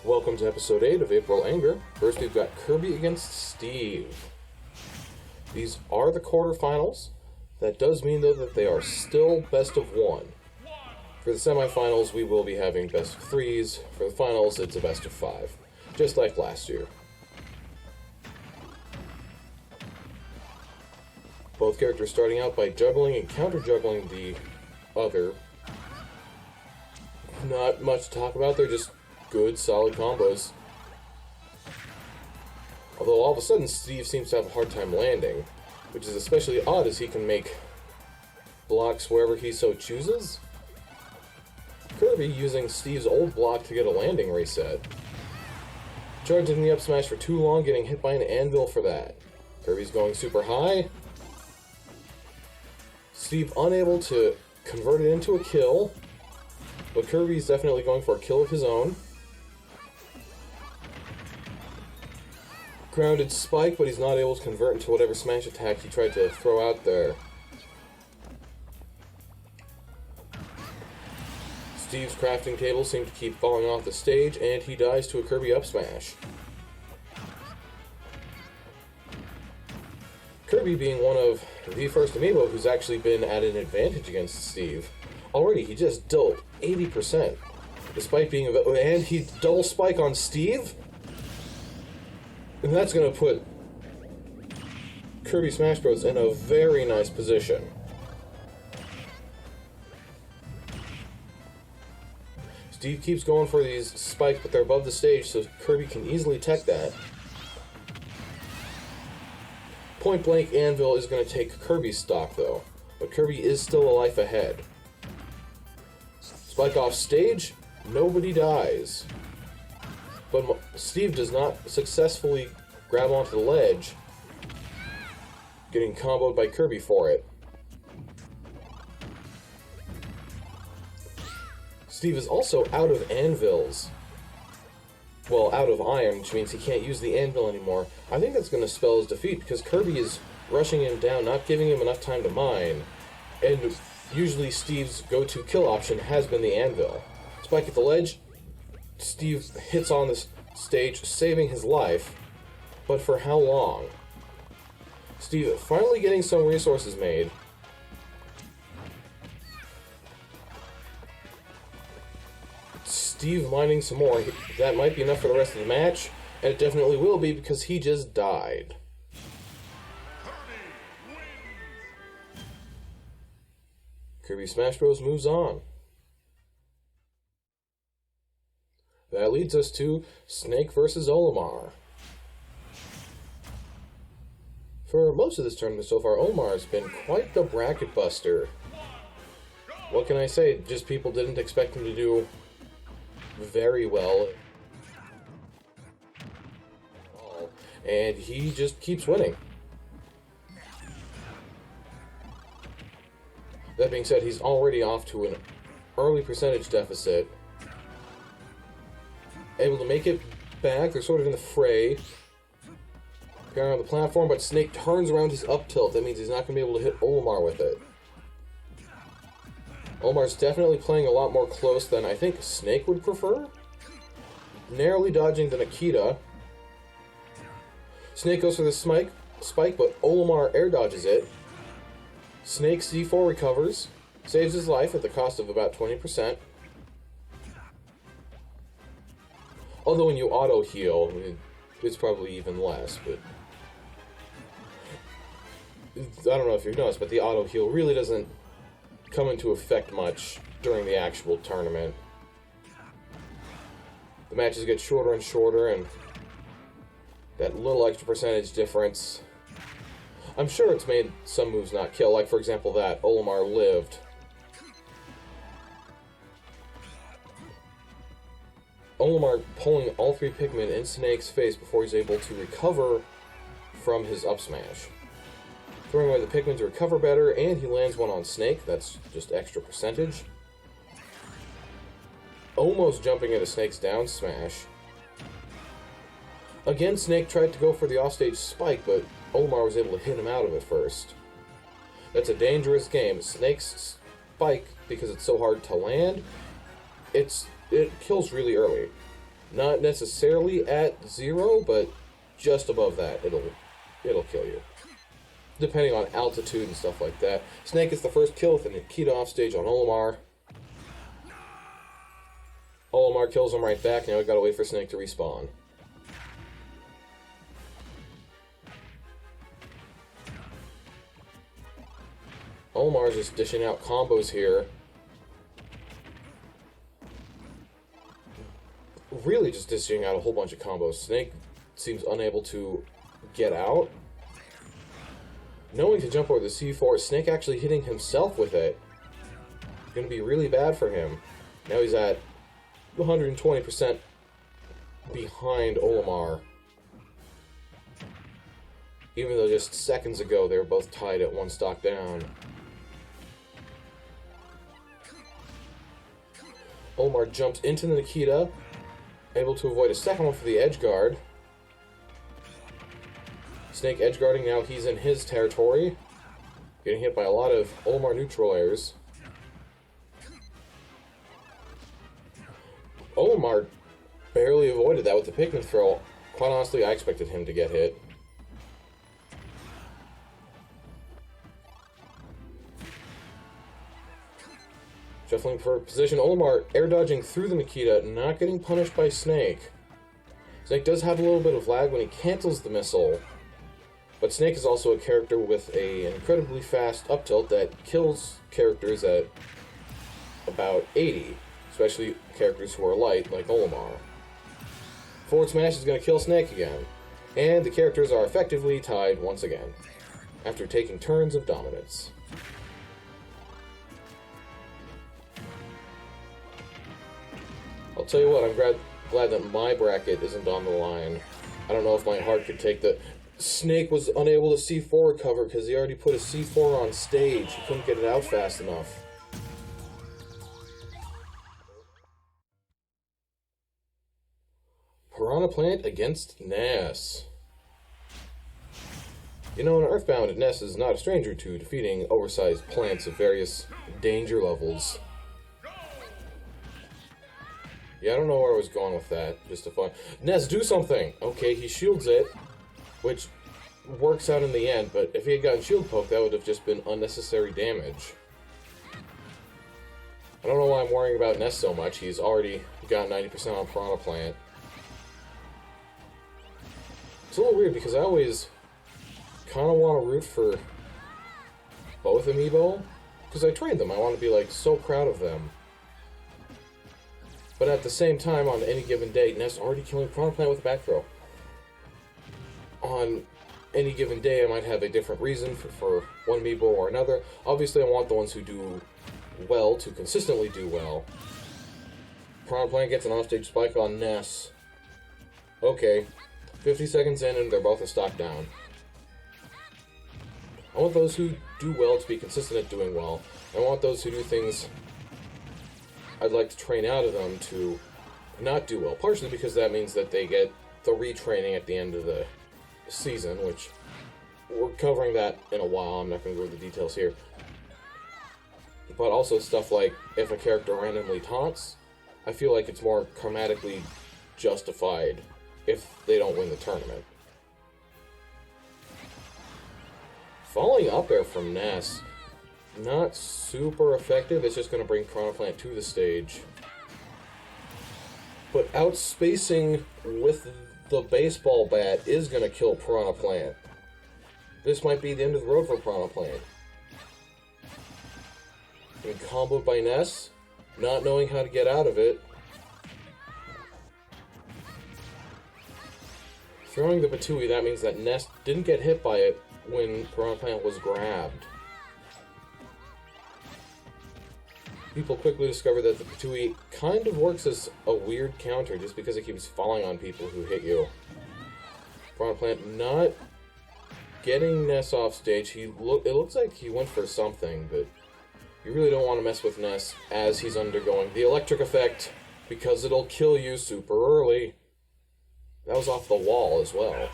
Welcome to episode 8 of April Anger. First we've got Kirby against Steve. These are the quarterfinals. That does mean though that they are still best of 1. For the semifinals we will be having best of 3s. For the finals it's a best of 5. Just like last year. Both characters starting out by juggling and counter-juggling the other. Not much to talk about, they're just good, solid combos. Although all of a sudden Steve seems to have a hard time landing, which is especially odd as he can make blocks wherever he so chooses. Kirby using Steve's old block to get a landing reset. Charging the up smash for too long, getting hit by an anvil for that. Kirby's going super high. Steve unable to convert it into a kill. But Kirby's definitely going for a kill of his own. Grounded spike, but he's not able to convert into whatever smash attack he tried to throw out there. Steve's crafting table seemed to keep falling off the stage, and he dies to a Kirby up smash. Kirby being one of the first amiibo who's actually been at an advantage against Steve. Already, he just dealt 80%, despite being and he double spike on Steve? And that's going to put Kirby Smash Bros. In a very nice position. Steve keeps going for these spikes, but they're above the stage, so Kirby can easily tech that. Point blank anvil is going to take Kirby's stock, though, but Kirby is still a life ahead. Spike off stage, nobody dies. But Steve does not successfully grab onto the ledge, getting comboed by Kirby for it. Steve is also out of anvils. Well, out of iron, which means he can't use the anvil anymore. I think that's going to spell his defeat, because Kirby is rushing him down, not giving him enough time to mine. And usually Steve's go-to kill option has been the anvil. Spike at the ledge, Steve hits on the stage, saving his life, but for how long? Steve finally getting some resources made. Steve mining some more. That might be enough for the rest of the match, and it definitely will be because he just died. Kirby Smash Bros. Moves on. That leads us to Snake vs. Olimar. For most of this tournament so far, Olimar has been quite the bracket buster. What can I say? Just people didn't expect him to do very well. And he just keeps winning. That being said, he's already off to an early percentage deficit. Able to make it back. They're sort of in the fray. Piranha on the platform, but Snake turns around his up tilt. That means he's not going to be able to hit Olimar with it. Olimar's definitely playing a lot more close than I think Snake would prefer. Narrowly dodging the Nikita. Snake goes for the spike, but Olimar air dodges it. Snake C4 recovers, saves his life at the cost of about 20%. Although when you auto-heal, it's probably even less, but I don't know if you've noticed, but the auto-heal really doesn't come into effect much during the actual tournament. The matches get shorter and shorter, and that little extra percentage difference, I'm sure it's made some moves not kill, like for example that Olimar lived. Olimar pulling all 3 Pikmin in Snake's face before he's able to recover from his up smash. Throwing away the Pikmin to recover better, and he lands one on Snake, that's just extra percentage. Almost jumping into Snake's down smash. Again, Snake tried to go for the offstage spike, but Olimar was able to hit him out of it first. That's a dangerous game. Snake's spike, because it's so hard to land, it kills really early. Not necessarily at 0, but just above that. It'll kill you. Depending on altitude and stuff like that. Snake gets the first kill with the Nikita off stage on Olimar. Olimar kills him right back. Now we gotta wait for Snake to respawn. Olimar's just dishing out combos here. Really just dishing out a whole bunch of combos. Snake seems unable to get out. Knowing to jump over the C4, Snake actually hitting himself with it. Gonna be really bad for him. Now he's at 120% behind Olimar. Even though just seconds ago they were both tied at 1 stock down. Olimar jumps into the Nikita, able to avoid a second one for the edge guard. Snake edge guarding, now he's in his territory. Getting hit by a lot of Olimar neutral airs. Olimar barely avoided that with the Pikmin throw. Quite honestly, I expected him to get hit. Shuffling for position, Olimar air dodging through the Nikita, not getting punished by Snake. Snake does have a little bit of lag when he cancels the missile, but Snake is also a character with an incredibly fast up tilt that kills characters at about 80, especially characters who are light, like Olimar. Forward smash is going to kill Snake again, and the characters are effectively tied once again, after taking turns of dominance. I'll tell you what, I'm glad that my bracket isn't on the line. I don't know if my heart could take the... Snake was unable to C4 recover because he already put a C4 on stage. He couldn't get it out fast enough. Piranha Plant against Ness. You know, in Earthbound, Ness is not a stranger to defeating oversized plants of various danger levels. Yeah, I don't know where I was going with that. Just a fun... Ness, do something! Okay, he shields it, which works out in the end, but if he had gotten shield poke, that would have just been unnecessary damage. I don't know why I'm worrying about Ness so much. He's already got 90% on Piranha Plant. It's a little weird because I always kind of want to root for both Amiibo, because I trained them. I want to be, like, so proud of them. But at the same time, on any given day, Ness already killing Piranha Plant with a back throw. On any given day, I might have a different reason for one Amiibo or another. Obviously, I want the ones who do well to consistently do well. Piranha Plant gets an offstage spike on Ness. Okay, 50 seconds in and they're both a stock down. I want those who do well to be consistent at doing well. I want those who do things I'd like to train out of them to not do well. Partially because that means that they get the retraining at the end of the season, which we're covering that in a while. I'm not going to go into the details here. But also stuff like if a character randomly taunts, I feel like it's more chromatically justified if they don't win the tournament. Falling up air from Ness, not super effective. It's just going to bring Piranha Plant to the stage. But outspacing with the baseball bat is going to kill Piranha Plant. This might be the end of the road for Piranha Plant. Being comboed by Ness, not knowing how to get out of it. Throwing the Patui, that means that Ness didn't get hit by it when Piranha Plant was grabbed. People quickly discover that the Patui kind of works as a weird counter just because it keeps falling on people who hit you. Piranha Plant not getting Ness off stage. It looks like he went for something, but you really don't want to mess with Ness as he's undergoing the electric effect because it'll kill you super early. That was off the wall as well.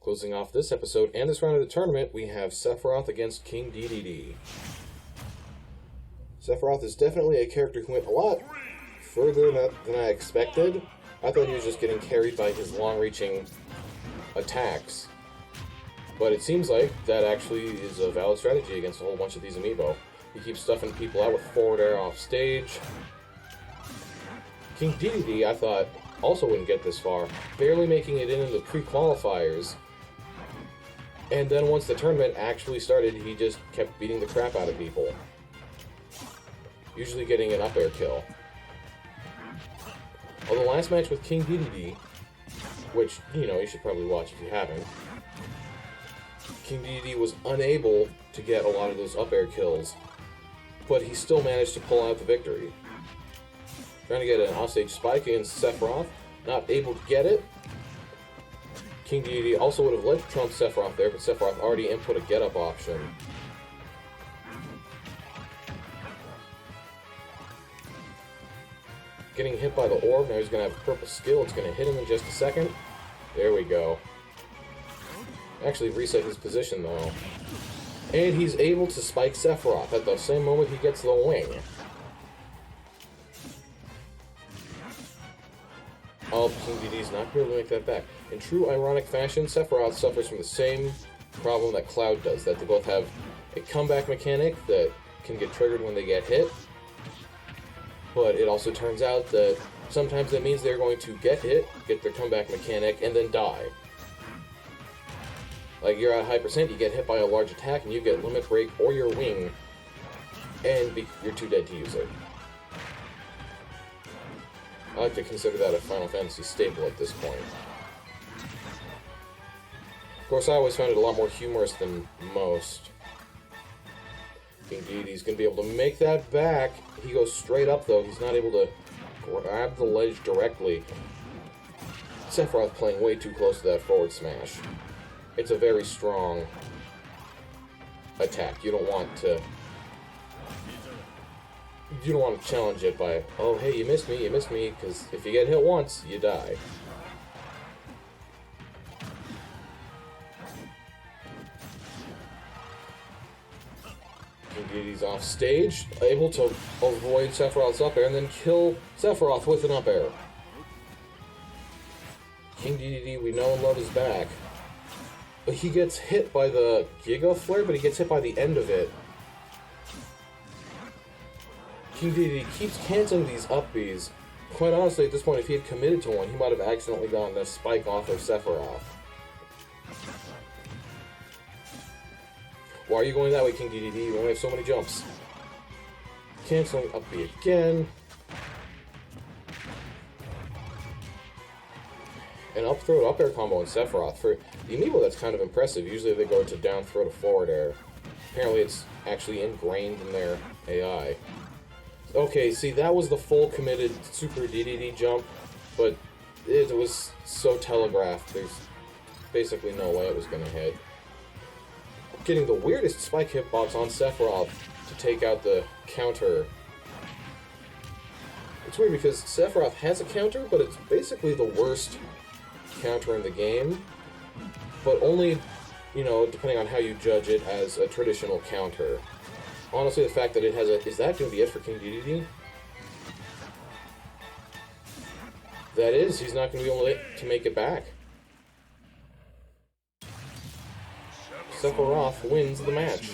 Closing off this episode and this round of the tournament, we have Sephiroth against King Dedede. Sephiroth is definitely a character who went a lot further than I expected. I thought he was just getting carried by his long-reaching attacks. But it seems like that actually is a valid strategy against a whole bunch of these amiibo. He keeps stuffing people out with forward air off stage. King Dedede, I thought, also wouldn't get this far, barely making it into the pre-qualifiers. And then once the tournament actually started, he just kept beating the crap out of people. Usually getting an up-air kill. Well, the last match with King Dedede, which, you know, you should probably watch if you haven't, King Dedede was unable to get a lot of those up-air kills, but he still managed to pull out the victory. Trying to get an offstage spike against Sephiroth, not able to get it. King Dedede also would have led to trump Sephiroth there, but Sephiroth already input a get-up option. Getting hit by the orb, now he's going to have a purple skill, it's going to hit him in just a second. There we go. Actually reset his position though. And he's able to spike Sephiroth at the same moment he gets the wing. Oh, King Dedede's not going to be able to make that back. In true ironic fashion, Sephiroth suffers from the same problem that Cloud does, that they both have a comeback mechanic that can get triggered when they get hit. But it also turns out that sometimes that means they're going to get hit, get their comeback mechanic, and then die. Like, you're at high percent, you get hit by a large attack, and you get limit break or your wing, and you're too dead to use it. I like to consider that a Final Fantasy staple at this point. Of course, I always found it a lot more humorous than most. King Dedede's going to be able to make that back. He goes straight up, though. He's not able to grab the ledge directly. Sephiroth playing way too close to that forward smash. It's a very strong attack. You don't want to challenge it by, oh, hey, you missed me, because if you get hit once, you die. King Dedede's off stage, able to avoid Sephiroth's up air and then kill Sephiroth with an up air. King Dedede, we know and love, is back. But he gets hit by the Giga Flare, but he gets hit by the end of it. King Dedede keeps canceling these up Bs. Quite honestly, at this point, if he had committed to one, he might have accidentally gotten a spike off of Sephiroth. Why are you going that way, King Dedede? You only have so many jumps. Canceling up B again. An up throw to up air combo in Sephiroth. For the amiibo, that's kind of impressive. Usually they go to down throw to forward air. Apparently it's actually ingrained in their AI. Okay, see, that was the full committed Super Dedede jump, but it was so telegraphed, there's basically no way it was going to hit. Getting the weirdest spike hitbox on Sephiroth to take out the counter. It's weird because Sephiroth has a counter, but it's basically the worst counter in the game, but only, you know, depending on how you judge it as a traditional counter. Honestly, the fact that it has a... Is that going to be it for King Dedede? That is, he's not going to be able to make it back. Sephiroth wins the match.